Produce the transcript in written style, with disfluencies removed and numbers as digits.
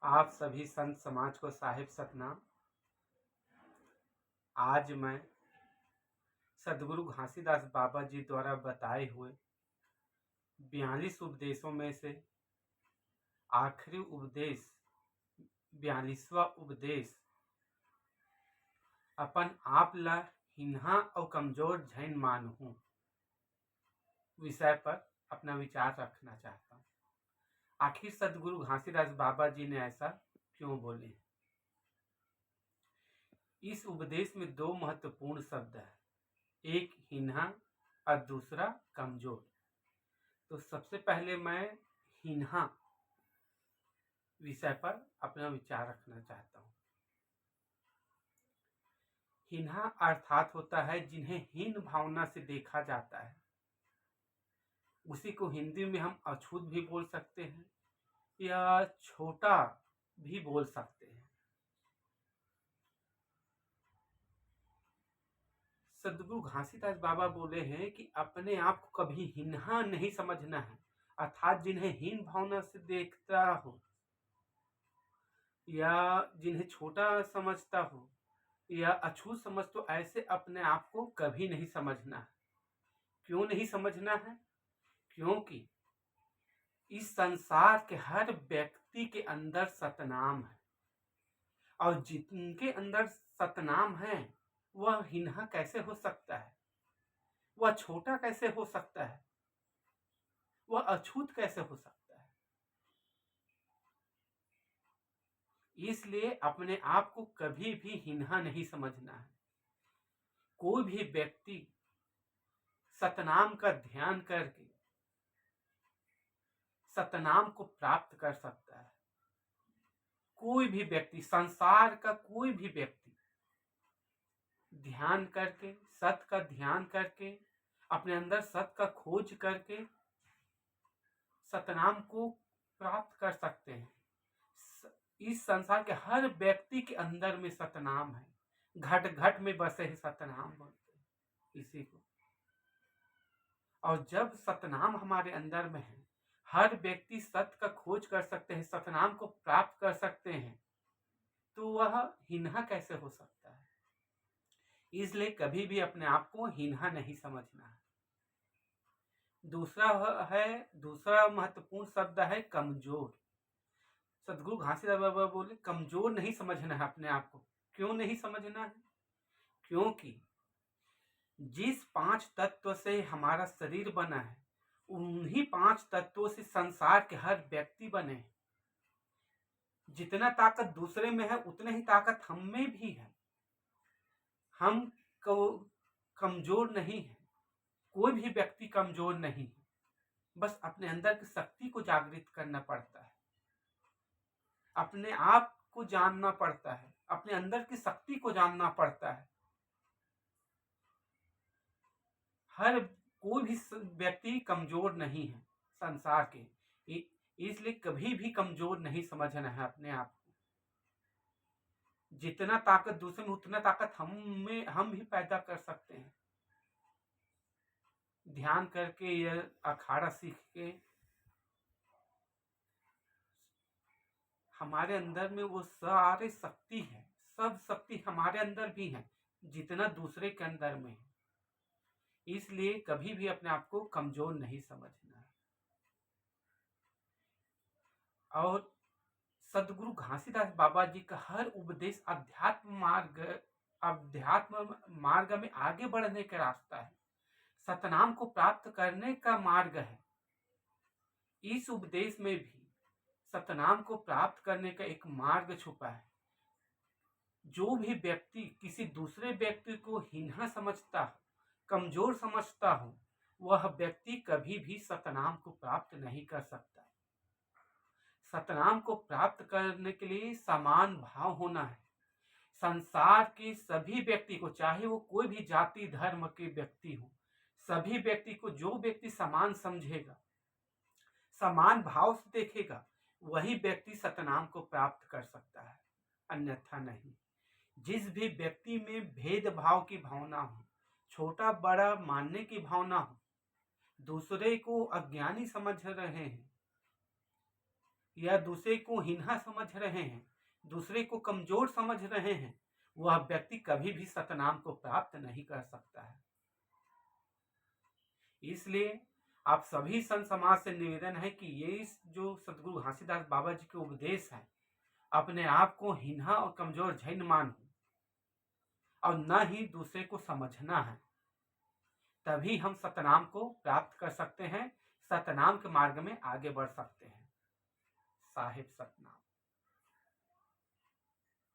आप सभी संत समाज को साहिब सतनाम। आज मैं सदगुरु घासीदास बाबा जी द्वारा बताए हुए 42 उपदेशों में से आखिरी उपदेश 42वां उपदेश अपन आप ला हिन्हा और कमजोर झैन मानहूं विषय पर अपना विचार रखना चाहता हूँ। आखिर सदगुरु घासीदास बाबा जी ने ऐसा क्यों बोले? इस उपदेश में दो महत्वपूर्ण शब्द है, एक हिन्हा और दूसरा कमजोर। तो सबसे पहले मैं हिन्हा विषय पर अपना विचार रखना चाहता हूँ। हिन्हा अर्थात होता है जिन्हें हीन भावना से देखा जाता है। उसी को हिंदी में हम अछूत भी बोल सकते हैं या छोटा भी बोल सकते हैं। सदगुरु घासीदास बाबा बोले हैं कि अपने आप को कभी हिन्हा नहीं समझना है, अर्थात जिन्हें हीन भावना से देखता हो या जिन्हें छोटा समझता हो या अछूत समझ, तो ऐसे अपने आप को कभी नहीं समझना है। क्यों नहीं समझना है? क्योंकि इस संसार के हर व्यक्ति के अंदर सतनाम है, और जिनके अंदर सतनाम है वह हिन्हा कैसे हो सकता है? वह छोटा कैसे हो सकता है? वह अछूत कैसे हो सकता है? इसलिए अपने आप को कभी भी हिन्हा नहीं समझना है। कोई भी व्यक्ति सतनाम का ध्यान करके सतनाम को प्राप्त कर सकता है। कोई भी व्यक्ति, संसार का कोई भी व्यक्ति ध्यान करके, सत का ध्यान करके, अपने अंदर सत का खोज करके सतनाम को प्राप्त कर सकते हैं। इस संसार के हर व्यक्ति के अंदर में सतनाम है, घट घट में बसे है सतनाम बोलते हैं इसी को। और जब सतनाम हमारे अंदर में है, हर व्यक्ति सत्य का खोज कर सकते हैं, सतनाम को प्राप्त कर सकते हैं, तो वह हिन्हा कैसे हो सकता है? इसलिए कभी भी अपने आप को हिन्हा नहीं समझना है। दूसरा महत्वपूर्ण शब्द है कमजोर। सदगुरु घासीदास बाबा बोले कमजोर नहीं समझना है अपने आप को। क्यों नहीं समझना है? क्योंकि जिस 5 तत्व से हमारा शरीर बना है, उन्हीं 5 तत्वों से संसार के हर व्यक्ति बने हैं। जितना ताकत दूसरे में है उतने ही ताकत हम में भी है। हम कमजोर नहीं है, कोई भी व्यक्ति कमजोर नहीं है। बस अपने अंदर की शक्ति को जागृत करना पड़ता है, अपने आप को जानना पड़ता है, अपने अंदर की शक्ति को जानना पड़ता है। हर कोई भी व्यक्ति कमजोर नहीं है संसार के, इसलिए कभी भी कमजोर नहीं समझना है अपने आप को। जितना ताकत दूसरे में उतना ताकत हम भी पैदा कर सकते हैं। ध्यान करके, यह अखाड़ा सीख के हमारे अंदर में वो सारे शक्ति है, सब शक्ति हमारे अंदर भी है जितना दूसरे के अंदर में है। इसलिए कभी भी अपने आप को कमजोर नहीं समझना है। और सदगुरु घासीदास बाबा जी का हर उपदेश अध्यात्म मार्ग में आगे बढ़ने का रास्ता है, सतनाम को प्राप्त करने का मार्ग है। इस उपदेश में भी सतनाम को प्राप्त करने का एक मार्ग छुपा है। जो भी व्यक्ति किसी दूसरे व्यक्ति को हीना समझता हो, कमजोर समझता हो, वह व्यक्ति कभी भी सतनाम को प्राप्त नहीं कर सकता। सतनाम को प्राप्त करने के लिए समान भाव होना है। संसार के सभी व्यक्ति को, चाहे वो कोई भी जाति धर्म के व्यक्ति हो, सभी व्यक्ति को जो व्यक्ति समान समझेगा, समान भाव से देखेगा, वही व्यक्ति सतनाम को प्राप्त कर सकता है, अन्यथा नहीं। जिस भी व्यक्ति में भेदभाव की भावना हो, छोटा बड़ा मानने की भावना हो, दूसरे को अज्ञानी समझ रहे हैं, या दूसरे को हीना समझ रहे हैं, दूसरे को कमजोर समझ रहे हैं, वह व्यक्ति कभी भी सतनाम को प्राप्त नहीं कर सकता है। इसलिए आप सभी संत समाज से निवेदन है कि ये जो सदगुरु घासीदास बाबा जी के उपदेश है, अपने आप को हीना और कमजोर झैन मानो और न ही दूसरे को समझना है। तभी हम सतनाम को प्राप्त कर सकते हैं, सतनाम के मार्ग में आगे बढ़ सकते हैं। साहिब सतनाम।